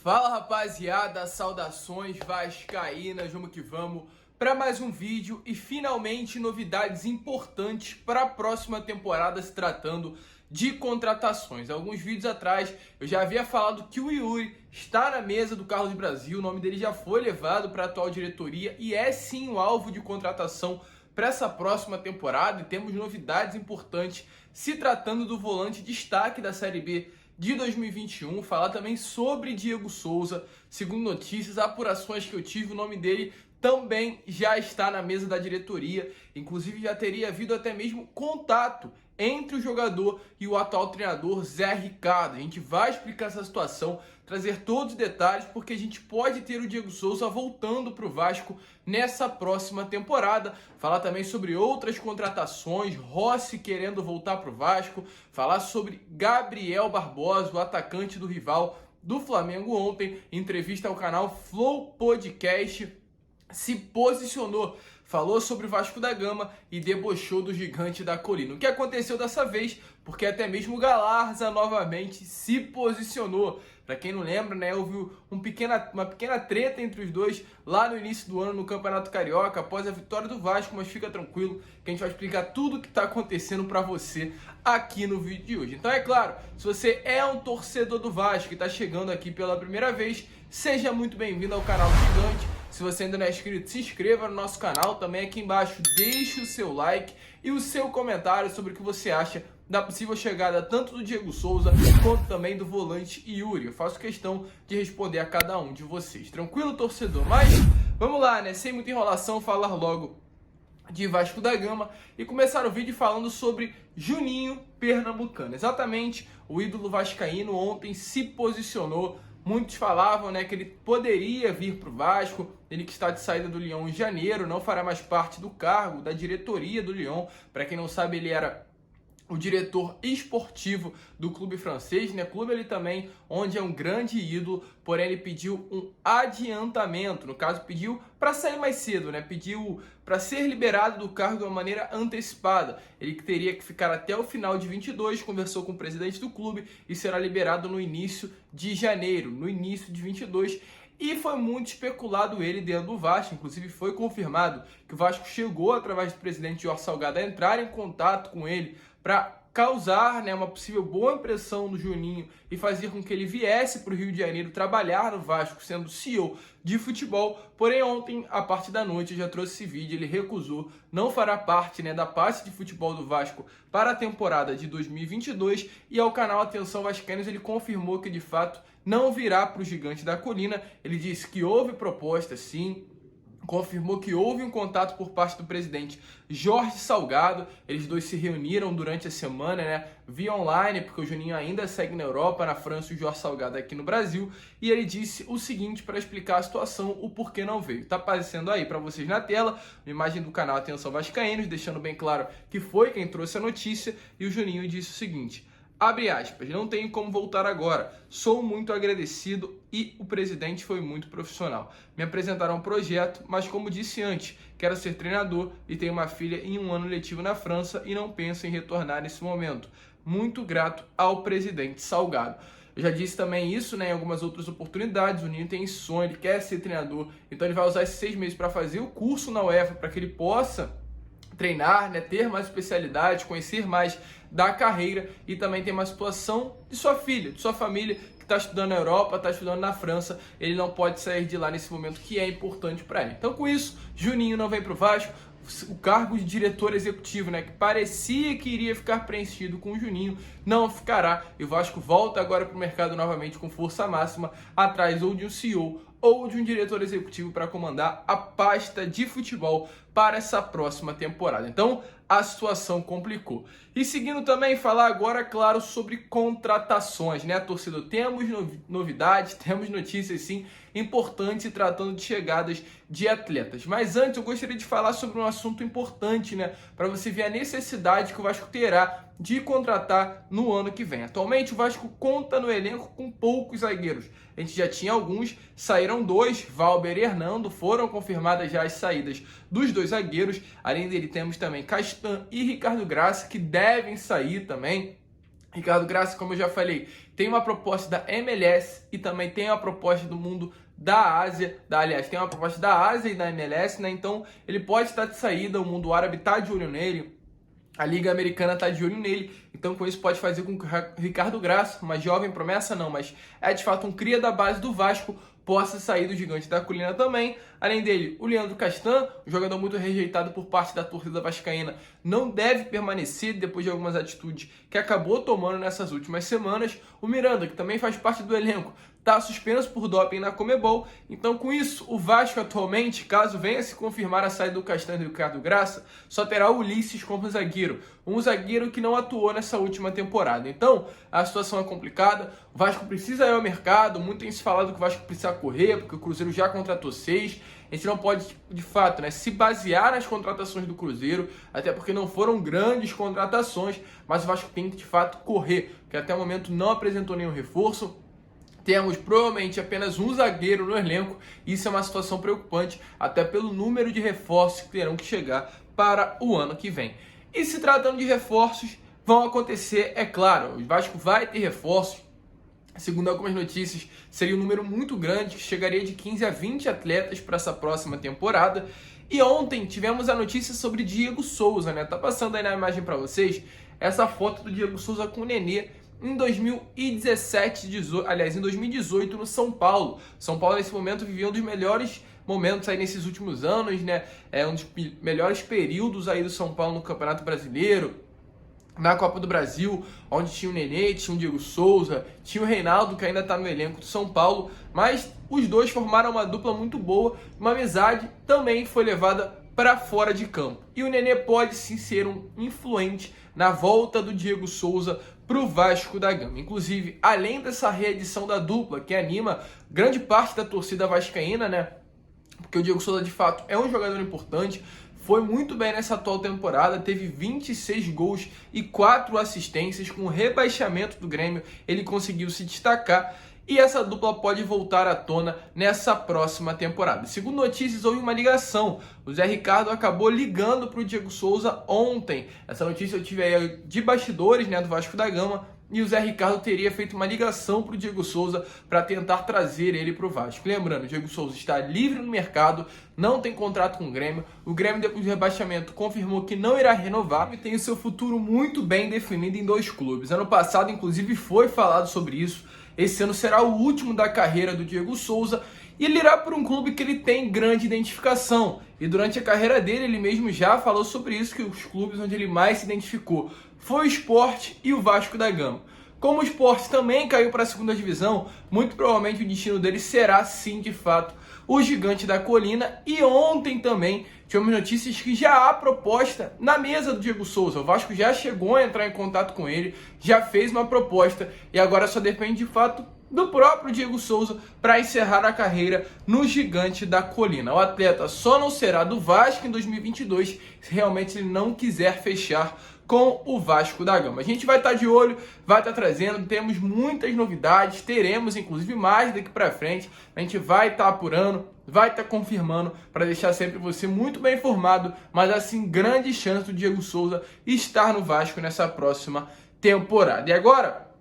Fala rapaziada, saudações vascaínas, vamos que vamos para mais um vídeo e finalmente novidades importantes para a próxima temporada se tratando de contratações. Alguns vídeos atrás eu já havia falado que o Yuri está na mesa do Carlos Brasil, o nome dele já foi levado para a atual diretoria e é sim o alvo de contratação para essa próxima temporada e temos novidades importantes se tratando do volante destaque da Série B de 2021, falar também sobre Diego Souza. Segundo notícias, apurações que eu tive, o nome dele também já está na mesa da diretoria, inclusive já teria havido até mesmo contato entre o jogador e o atual treinador Zé Ricardo. A gente vai explicar essa situação, trazer todos os detalhes, porque a gente pode ter o Diego Souza voltando para o Vasco nessa próxima temporada. Falar também sobre outras contratações, Rossi querendo voltar para o Vasco, falar sobre Gabriel Barbosa, o atacante do rival do Flamengo ontem, em entrevista ao canal Flow Podcast, se posicionou, falou sobre o Vasco da Gama e debochou do gigante da colina. O que aconteceu dessa vez? Porque até mesmo o Galarza novamente se posicionou. Para quem não lembra, né, houve uma pequena treta entre os dois lá no início do ano no Campeonato Carioca, após a vitória do Vasco, mas fica tranquilo que a gente vai explicar tudo o que está acontecendo para você aqui no vídeo de hoje. Então é claro, se você é um torcedor do Vasco e está chegando aqui pela primeira vez, seja muito bem-vindo ao canal do Gigante. Se você ainda não é inscrito, se inscreva no nosso canal. Também aqui embaixo deixe o seu like e o seu comentário sobre o que você acha da possível chegada tanto do Diego Souza quanto também do volante Yuri. Eu faço questão de responder a cada um de vocês. Tranquilo, torcedor? Mas vamos lá, né? Sem muita enrolação, falar logo de Vasco da Gama e começar o vídeo falando sobre Juninho Pernambucano. Exatamente, o ídolo vascaíno ontem se posicionou. Muitos falavam, né, que ele poderia vir para o Vasco, ele que está de saída do Lyon em janeiro, não fará mais parte do cargo da diretoria do Lyon. Para quem não sabe, ele era o diretor esportivo do clube francês, né? Clube ele também, onde é um grande ídolo, porém ele pediu um adiantamento, no caso pediu para sair mais cedo, né? Pediu para ser liberado do cargo de uma maneira antecipada. Ele teria que ficar até o final de 22, conversou com o presidente do clube e será liberado no início de janeiro, no início de 22. E foi muito especulado ele dentro do Vasco, inclusive foi confirmado que o Vasco chegou, através do presidente Jorge Salgado, a entrar em contato com ele para causar, né, uma possível boa impressão no Juninho e fazer com que ele viesse para o Rio de Janeiro trabalhar no Vasco, sendo CEO de futebol. Porém, ontem, a parte da noite, eu já trouxe esse vídeo, ele recusou, não fará parte, né, da parte de futebol do Vasco para a temporada de 2022 e ao canal Atenção Vascaínos ele confirmou que de fato não virá para o Gigante da Colina. Ele disse que houve proposta sim, confirmou que houve um contato por parte do presidente Jorge Salgado. Eles dois se reuniram durante a semana, né, via online, porque o Juninho ainda segue na Europa, na França, e o Jorge Salgado aqui no Brasil. E ele disse o seguinte para explicar a situação, o porquê não veio. Tá aparecendo aí para vocês na tela, uma imagem do canal Atenção Vascaínos, deixando bem claro que foi quem trouxe a notícia. E o Juninho disse o seguinte: abre aspas, não tenho como voltar agora, sou muito agradecido e o presidente foi muito profissional. Me apresentaram um projeto, mas como disse antes, quero ser treinador e tenho uma filha em um ano letivo na França e não penso em retornar nesse momento. Muito grato ao presidente Salgado. Eu já disse também isso, né, em algumas outras oportunidades, o Ninho tem esse sonho, ele quer ser treinador, então ele vai usar esses 6 meses para fazer o curso na UEFA, para que ele possa treinar, né, ter mais especialidade, conhecer mais da carreira e também tem uma situação de sua filha, de sua família que está estudando na Europa, está estudando na França, ele não pode sair de lá nesse momento que é importante para ele. Então com isso, Juninho não vem para o Vasco, o cargo de diretor executivo, né, que parecia que iria ficar preenchido com o Juninho, não ficará e o Vasco volta agora para o mercado novamente com força máxima, atrás ou de um CEO ou de um diretor executivo para comandar a pasta de futebol para essa próxima temporada. Então, a situação complicou. E seguindo também, falar agora, claro, sobre contratações, né, torcedor? Temos novidades, temos notícias, sim, importantes tratando de chegadas de atletas. Mas antes, eu gostaria de falar sobre um assunto importante, né, para você ver a necessidade que o Vasco terá de contratar no ano que vem. Atualmente, o Vasco conta no elenco com poucos zagueiros. A gente já tinha alguns, saíram 2, Valber e Hernando, foram confirmadas já as saídas dos 2 zagueiros. Além dele, temos também Castan e Ricardo Graça, que devem sair também. Ricardo Graça, como eu já falei, tem uma proposta da MLS e também tem uma proposta do mundo da Ásia, aliás, tem uma proposta da Ásia e da MLS, né? Então ele pode estar de saída, o mundo árabe está de olho nele, a Liga Americana está de olho nele, então com isso pode fazer com que o Ricardo Graça, uma jovem promessa não, mas é de fato um cria da base do Vasco, possa sair do Gigante da Colina também. Além dele, o Leandro Castan, um jogador muito rejeitado por parte da torcida vascaína, não deve permanecer depois de algumas atitudes que acabou tomando nessas últimas semanas. O Miranda, que também faz parte do elenco, está suspenso por doping na Conmebol. Então, com isso, o Vasco atualmente, caso venha se confirmar a saída do Castan e do Ricardo Graça, só terá o Ulisses como zagueiro. Um zagueiro que não atuou nessa última temporada. Então, a situação é complicada. O Vasco precisa ir ao mercado. Muito tem se falado que o Vasco precisa correr, porque o Cruzeiro já contratou 6. A gente não pode, de fato, né, se basear nas contratações do Cruzeiro, até porque não foram grandes contratações, mas o Vasco tem que, de fato, correr, porque até o momento não apresentou nenhum reforço. Temos provavelmente apenas um zagueiro no elenco. Isso é uma situação preocupante, até pelo número de reforços que terão que chegar para o ano que vem. E se tratando de reforços, vão acontecer, é claro, o Vasco vai ter reforços. Segundo algumas notícias, seria um número muito grande, que chegaria de 15 a 20 atletas para essa próxima temporada. E ontem tivemos a notícia sobre Diego Souza, né? Tá passando aí na imagem para vocês essa foto do Diego Souza com o Nenê em 2017, em 2018 no São Paulo. São Paulo nesse momento vivia um dos melhores momentos aí nesses últimos anos, né? É um dos melhores períodos aí do São Paulo no Campeonato Brasileiro, na Copa do Brasil, onde tinha o Nenê, tinha o Diego Souza, tinha o Reinaldo, que ainda está no elenco do São Paulo, mas os dois formaram uma dupla muito boa, uma amizade também foi levada para fora de campo. E o Nenê pode sim ser um influente na volta do Diego Souza para o Vasco da Gama. Inclusive, além dessa reedição da dupla, que anima grande parte da torcida vascaína, né? Porque o Diego Souza, de fato, é um jogador importante, foi muito bem nessa atual temporada, teve 26 gols e 4 assistências. Com o rebaixamento do Grêmio, ele conseguiu se destacar e essa dupla pode voltar à tona nessa próxima temporada. Segundo notícias, houve uma ligação. O Zé Ricardo acabou ligando para o Diego Souza ontem. Essa notícia eu tive aí de bastidores, né, do Vasco da Gama. E o Zé Ricardo teria feito uma ligação para o Diego Souza para tentar trazer ele para o Vasco. Lembrando, o Diego Souza está livre no mercado, não tem contrato com o Grêmio. O Grêmio, depois do rebaixamento, confirmou que não irá renovar e tem o seu futuro muito bem definido em 2 clubes. Ano passado, inclusive, foi falado sobre isso. Esse ano será o último da carreira do Diego Souza e ele irá para um clube que ele tem grande identificação. E durante a carreira dele, ele mesmo já falou sobre isso, que os clubes onde ele mais se identificou foi o Sport e o Vasco da Gama. Como o Sport também caiu para a 2ª divisão, muito provavelmente o destino dele será sim, de fato, o Gigante da Colina. E ontem também tivemos notícias que já há proposta na mesa do Diego Souza. O Vasco já chegou a entrar em contato com ele, já fez uma proposta e agora só depende de fato do próprio Diego Souza para encerrar a carreira no Gigante da Colina. O atleta só não será do Vasco em 2022 se realmente ele não quiser fechar com o Vasco da Gama. A gente vai estar de olho, vai estar trazendo, temos muitas novidades, teremos inclusive mais daqui para frente. A gente vai estar apurando, vai estar confirmando para deixar sempre você muito bem informado, mas assim, grande chance do Diego Souza estar no Vasco nessa próxima temporada. E agora,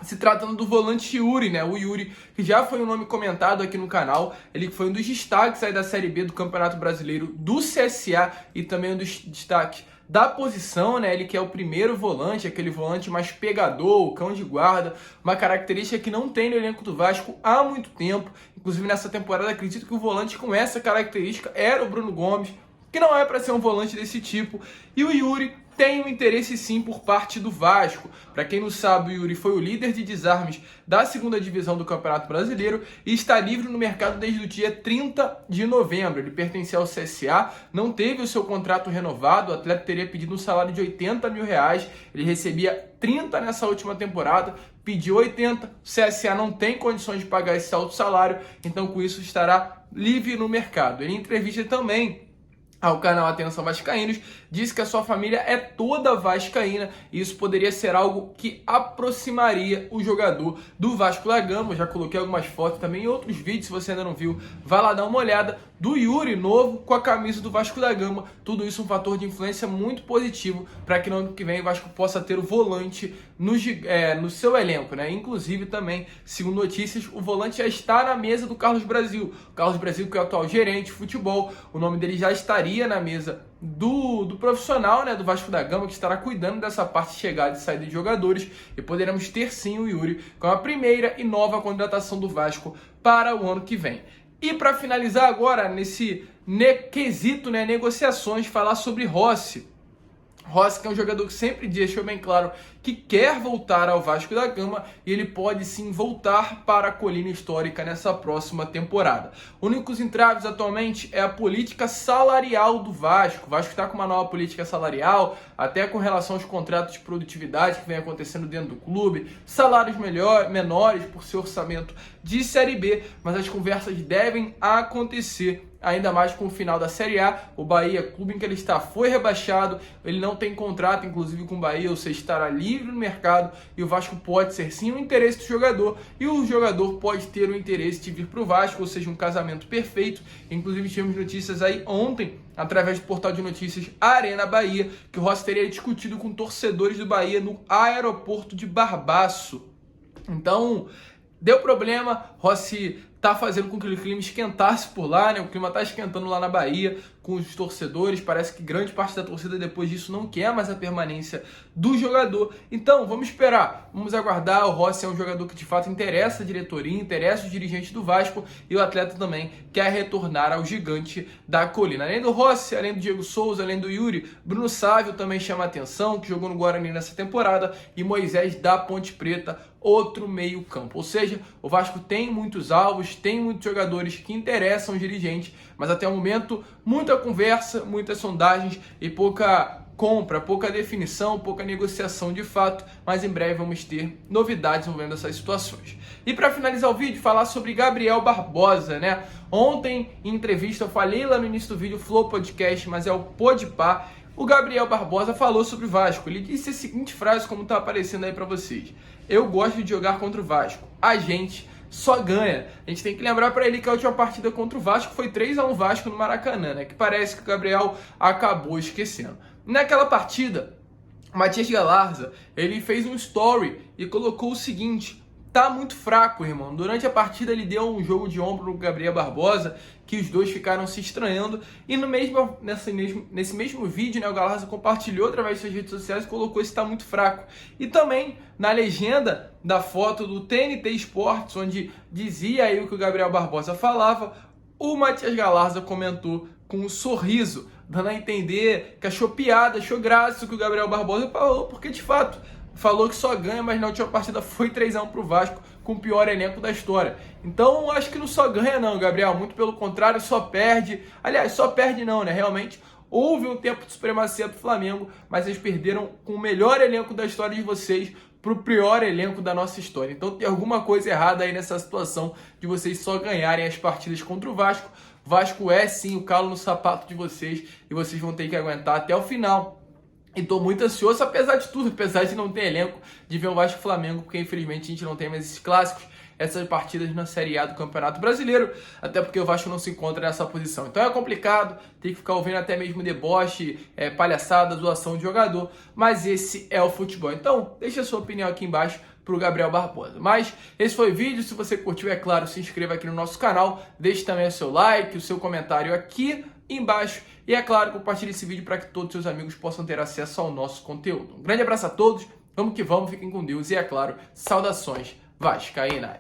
se tratando do volante Yuri, né? O Yuri, que já foi um nome comentado aqui no canal, ele foi um dos destaques aí da Série B do Campeonato Brasileiro do CSA e também um dos destaques da posição, né? Ele que é o primeiro volante, aquele volante mais pegador, o cão de guarda, uma característica que não tem no elenco do Vasco há muito tempo. Inclusive nessa temporada acredito que o volante com essa característica era o Bruno Gomes, que não é para ser um volante desse tipo. E o Yuri tem um interesse sim por parte do Vasco. Para quem não sabe, o Yuri foi o líder de desarmes da 2ª divisão do Campeonato Brasileiro e está livre no mercado desde o dia 30 de novembro. Ele pertencia ao CSA, não teve o seu contrato renovado, o atleta teria pedido um salário de R$80 mil, ele recebia 30 nessa última temporada, pediu 80, o CSA não tem condições de pagar esse alto salário, então com isso estará livre no mercado. Ele em entrevista também ao canal Atenção Vascaínos, disse que a sua família é toda vascaína e isso poderia ser algo que aproximaria o jogador do Vasco da Gama. Eu já coloquei algumas fotos também em outros vídeos, se você ainda não viu, vai lá dar uma olhada, do Yuri novo com a camisa do Vasco da Gama. Tudo isso um fator de influência muito positivo para que no ano que vem o Vasco possa ter o volante no seu elenco, né? Inclusive também, segundo notícias, o volante já está na mesa do Carlos Brasil. O Carlos Brasil, que é o atual gerente de futebol, o nome dele já estaria na mesa do profissional, né, do Vasco da Gama, que estará cuidando dessa parte de chegada e saída de jogadores, e poderemos ter sim o Yuri com a primeira e nova contratação do Vasco para o ano que vem. E para finalizar agora, nesse quesito, né, negociações, falar sobre Rossi. Rossi, que é um jogador que sempre deixou bem claro que quer voltar ao Vasco da Gama e ele pode sim voltar para a colina histórica nessa próxima temporada. Únicos entraves atualmente é a política salarial do Vasco. O Vasco está com uma nova política salarial, até com relação aos contratos de produtividade que vem acontecendo dentro do clube, salários menores por seu orçamento de Série B, mas as conversas devem acontecer. Ainda mais com o final da Série A, o Bahia, clube em que ele está, foi rebaixado, ele não tem contrato, inclusive com o Bahia, ou seja, estará livre no mercado, e o Vasco pode ser sim o interesse do jogador, e o jogador pode ter o interesse de vir para o Vasco, ou seja, um casamento perfeito. Inclusive tivemos notícias aí ontem, através do portal de notícias Arena Bahia, que o Rossi teria discutido com torcedores do Bahia no aeroporto de Barbaço. Então, deu problema, Rossi tá fazendo com que o clima esquentasse por lá, né? O clima tá esquentando lá na Bahia com os torcedores. Parece que grande parte da torcida depois disso não quer mais a permanência do jogador. Então, vamos esperar, vamos aguardar. O Rossi é um jogador que de fato interessa a diretoria, interessa os dirigentes do Vasco, e o atleta também quer retornar ao gigante da colina. Além do Rossi, além do Diego Souza, além do Yuri, Bruno Sávio também chama a atenção, que jogou no Guarani nessa temporada, e Moisés da Ponte Preta, outro meio campo. Ou seja, o Vasco tem muitos alvos, tem muitos jogadores que interessam os dirigentes, mas até o momento muita conversa, muitas sondagens e pouca compra, pouca definição, pouca negociação de fato, mas em breve vamos ter novidades envolvendo essas situações. E para finalizar o vídeo, falar sobre Gabriel Barbosa, né? Ontem, em entrevista, eu falei lá no início do vídeo, Flow Podcast, mas é o Podpah, o Gabriel Barbosa falou sobre o Vasco. Ele disse a seguinte frase, como está aparecendo aí para vocês: eu gosto de jogar contra o Vasco, a gente só ganha. A gente tem que lembrar para ele que a última partida contra o Vasco foi 3-1 Vasco no Maracanã, né? Que parece que o Gabriel acabou esquecendo. Naquela partida, o Matias Galarza, ele fez um story e colocou o seguinte: tá muito fraco, irmão. Durante a partida ele deu um jogo de ombro no Gabriel Barbosa, que os dois ficaram se estranhando, e nesse mesmo vídeo, né, o Galarza compartilhou através de suas redes sociais e colocou esse tá muito fraco. E também na legenda da foto do TNT Esportes, onde dizia aí o que o Gabriel Barbosa falava, o Matias Galarza comentou com um sorriso, dando a entender que achou piada, achou graça o que o Gabriel Barbosa falou, porque de fato falou que só ganha, mas na última partida foi 3-1 pro Vasco, com o pior elenco da história. Então, acho que não só ganha não, Gabriel, muito pelo contrário, só perde. Aliás, só perde não, né? Realmente, houve um tempo de supremacia do Flamengo, mas eles perderam com o melhor elenco da história de vocês pro pior elenco da nossa história. Então, tem alguma coisa errada aí nessa situação de vocês só ganharem as partidas contra o Vasco. O Vasco é, sim, o calo no sapato de vocês, e vocês vão ter que aguentar até o final. E tô muito ansioso, apesar de tudo, apesar de não ter elenco, de ver o Vasco e Flamengo, porque infelizmente a gente não tem mais esses clássicos, essas partidas na Série A do Campeonato Brasileiro, até porque o Vasco não se encontra nessa posição. Então é complicado, tem que ficar ouvindo até mesmo deboche, palhaçada, zoação de jogador, mas esse é o futebol. Então, deixa a sua opinião aqui embaixo pro Gabriel Barbosa. Mas esse foi o vídeo, se você curtiu, é claro, se inscreva aqui no nosso canal, deixe também o seu like, o seu comentário aqui embaixo, e é claro, compartilhe esse vídeo para que todos os seus amigos possam ter acesso ao nosso conteúdo. Um grande abraço a todos, vamos que vamos, fiquem com Deus, e é claro, saudações vascaínas.